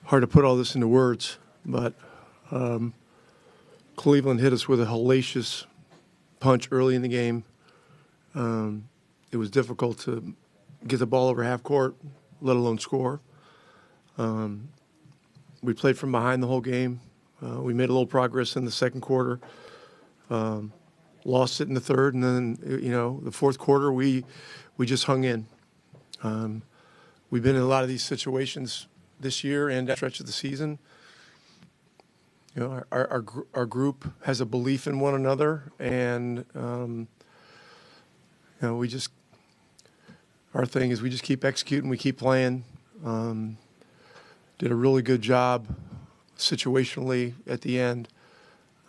Hard to put all this into words, but Cleveland hit us with a hellacious punch early in the game. It was difficult to get the ball over half court, let alone score. We played from behind the whole game. We made a little progress in the second quarter. Lost it in the third, and then the fourth quarter we just hung in. We've been in a lot of these situations this year and at stretch of the season. Our group has a belief in one another, and our thing is we just keep executing, we keep playing. Did a really good job situationally at the end,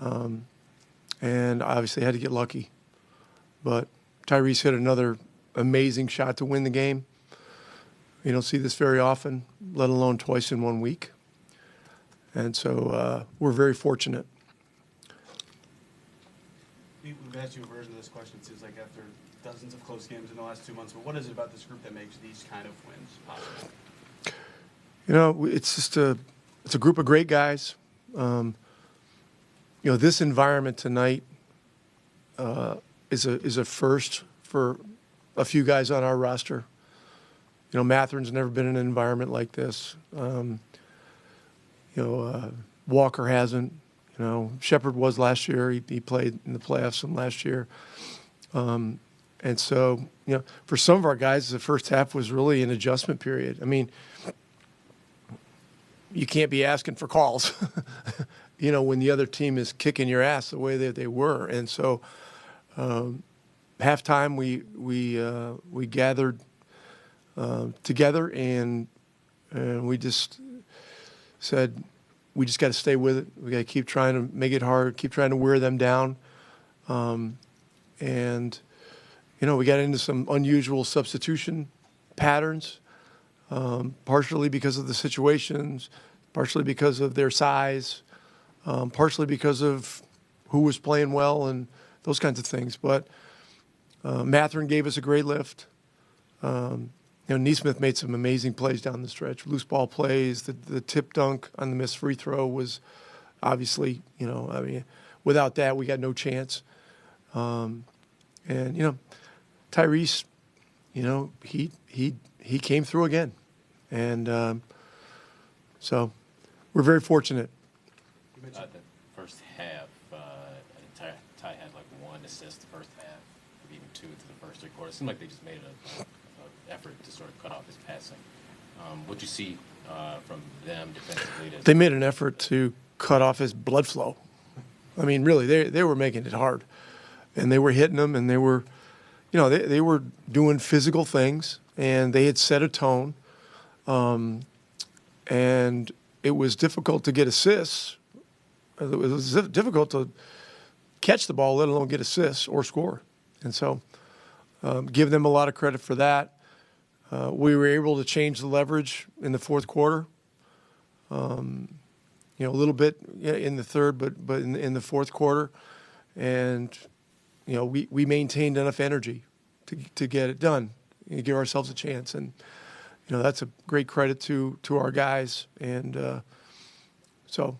and obviously had to get lucky. But Tyrese hit another amazing shot to win the game. You don't see this very often, let alone twice in 1 week. And so we're very fortunate. We've asked you a version of this question, it seems like, after dozens of close games in the last 2 months. But what is it about this group that makes these kind of wins possible? It's just it's a group of great guys. This environment tonight is a first for a few guys on our roster. Matherin's never been in an environment like this. Walker hasn't. Shepard was last year. He played in the playoffs from last year. And so, for some of our guys, the first half was really an adjustment period. I mean, you can't be asking for calls, when the other team is kicking your ass the way that they were. And so, halftime we gathered together and we just said we just got to stay with it. We got to keep trying to make it hard, keep trying to wear them down, and we got into some unusual substitution patterns, partially because of the situations, partially because of their size, partially because of who was playing well and those kinds of things. But Matherin gave us a great lift. Neesmith made some amazing plays down the stretch. Loose ball plays, the tip dunk on the missed free throw was obviously, without that we got no chance. And Tyrese, he came through again, and so we're very fortunate. The first half, Ty had like one assist the first half, even two to the first three quarters. It seemed like they just made an effort to sort of cut off his passing. What'd you see from them defensively? They made an effort to cut off his blood flow. I mean, really, they were making it hard, and they were hitting him, and they were, they were doing physical things, and they had set a tone, and it was difficult to get assists. It was difficult to catch the ball, let alone get assists or score. And so give them a lot of credit for that. We were able to change the leverage in the fourth quarter, a little bit in the third, but in the fourth quarter. And, we maintained enough energy to get it done and give ourselves a chance. And, that's a great credit to our guys. And so,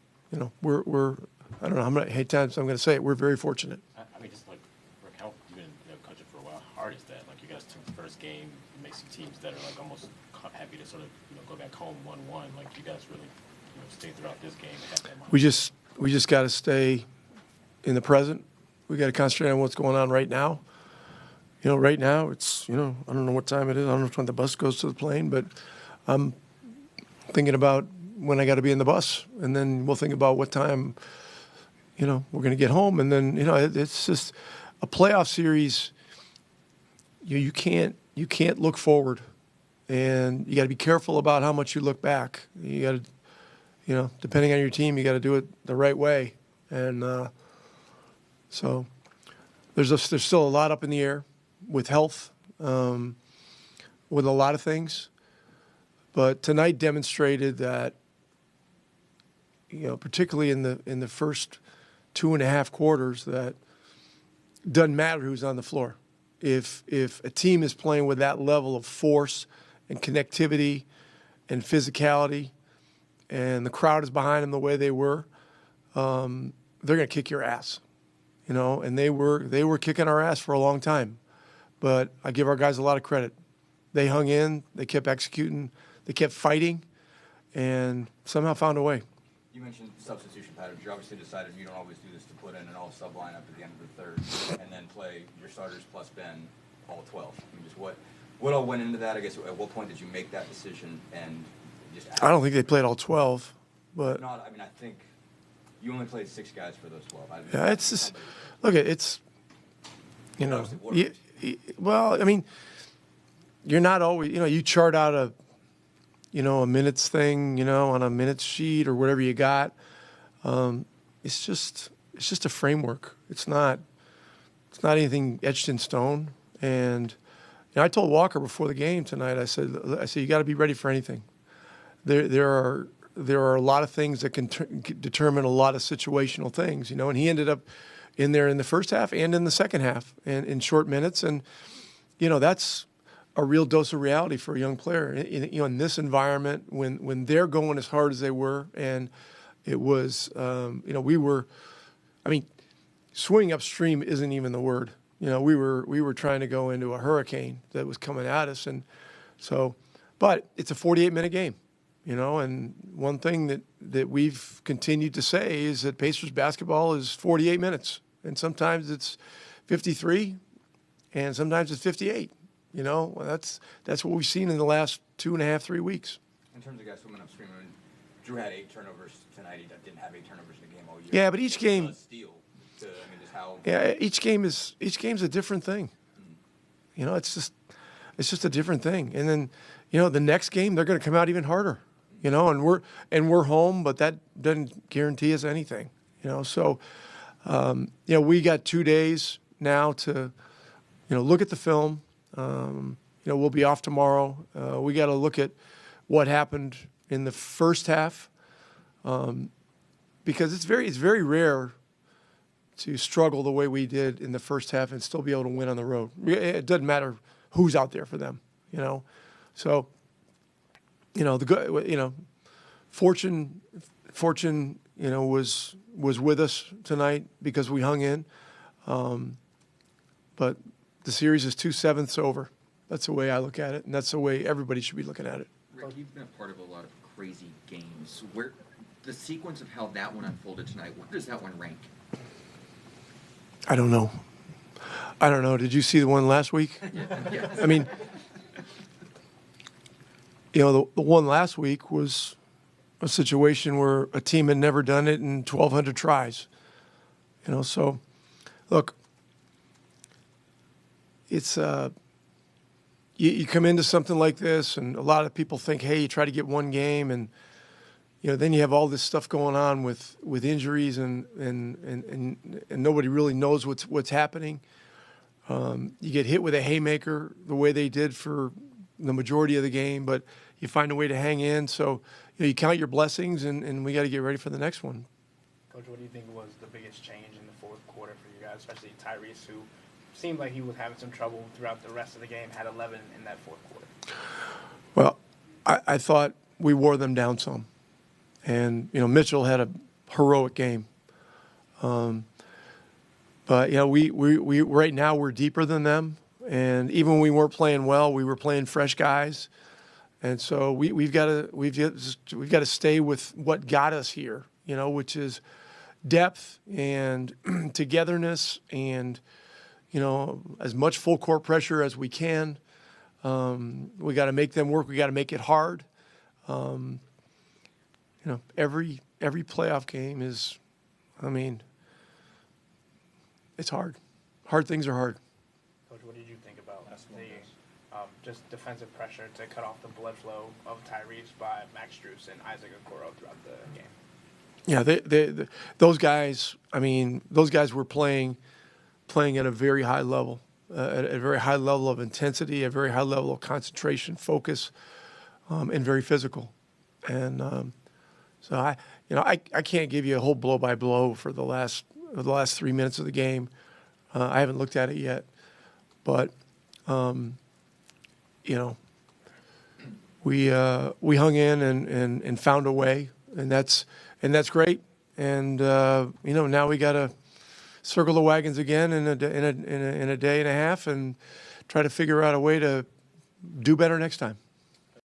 we're I don't know how many times I'm going to say it, we're very fortunate. I mean, just like, Rick, how you've been coaching for a while, how hard is that? Like, you guys took the first game, you make some teams that are like almost happy to sort of go back home 1-1. Like, you guys really stayed throughout this game and have that moment. We just got to stay in the present. We got to concentrate on what's going on right now. Right now it's I don't know what time it is. I don't know when the bus goes to the plane, but I'm thinking about when I got to be in the bus, and then we'll think about what time we're going to get home, and then it's just a playoff series. You can't look forward, and you got to be careful about how much you look back. You got to, depending on your team, you got to do it the right way, and so there's still a lot up in the air with health, with a lot of things, but tonight demonstrated that particularly in the first 2.5 quarters, that doesn't matter who's on the floor. If a team is playing with that level of force and connectivity and physicality, and the crowd is behind them the way they were, they're going to kick your ass, and they were kicking our ass for a long time. But I give our guys a lot of credit. They hung in, they kept executing, they kept fighting, and somehow found a way. You mentioned substitution patterns. You obviously decided you don't always do this to put in an all-sub lineup at the end of the third and then play your starters plus Ben all 12. I mean, just what all went into that? I guess at what point did you make that decision and just I don't think they played all 12, but I think you only played 6 guys for those 12. yeah, it's just look, it's well, I mean, you're not always you chart out a minutes thing, on a minutes sheet or whatever you got. It's just a framework. It's not anything etched in stone. And I told Walker before the game tonight, I said you got to be ready for anything. There are a lot of things that can determine a lot of situational things, and he ended up in there in the first half and in the second half and in short minutes. And, that's a real dose of reality for a young player in this environment when they're going as hard as they were. And it was, swimming upstream isn't even the word. We were trying to go into a hurricane that was coming at us. And so, but it's a 48-minute game, and one thing that we've continued to say is that Pacers basketball is 48 minutes. And sometimes it's 53 and sometimes it's 58. That's what we've seen in the last 2.5, 3 weeks. In terms of guys swimming upstream, Drew had 8 turnovers tonight. He didn't have 8 turnovers in the game all year. Yeah, but each game. Yeah, each game's a different thing. Mm-hmm. It's just a different thing. And then, the next game they're going to come out even harder. And we're home, but that doesn't guarantee us anything. So, we got 2 days now to, look at the film. We'll be off tomorrow. We got to look at what happened in the first half, because it's very rare to struggle the way we did in the first half and still be able to win on the road. It doesn't matter who's out there for them, So, fortune, was with us tonight because we hung in. But the series is 2/7 over. That's the way I look at it, and that's the way everybody should be looking at it. Rick, you've been a part of a lot of crazy games. Where the sequence of how that one unfolded tonight, where does that one rank? I don't know. Did you see the one last week? Yeah. I mean, the one last week was a situation where a team had never done it in 1,200 tries. So, look, it's you come into something like this, and a lot of people think, hey, you try to get one game, and then you have all this stuff going on with injuries, and nobody really knows what's happening. You get hit with a haymaker the way they did for the majority of the game, but you find a way to hang in. So you count your blessings, and we got to get ready for the next one. Coach, what do you think was the biggest change in the fourth quarter for you guys, especially Tyrese, who seemed like he was having some trouble throughout the rest of the game, had 11 in that fourth quarter? Well, I thought we wore them down some. And, Mitchell had a heroic game. But, we right now we're deeper than them. And even when we weren't playing well, we were playing fresh guys. And so we've got to stay with what got us here, which is depth and togetherness and, as much full court pressure as we can. We got to make them work. We got to make it hard. Every playoff game is, it's hard. Hard things are hard. Coach, what did you think about the just defensive pressure to cut off the blood flow of Tyrese by Max Strus and Isaac Okoro throughout the game? Yeah, those guys. Those guys were playing at a very high level, at a very high level of intensity, a very high level of concentration, focus, and very physical. And so I can't give you a whole blow by blow for the last 3 minutes of the game. I haven't looked at it yet, but we hung in and found a way, and that's great. And now we got to circle the wagons again in a day and a half, and try to figure out a way to do better next time.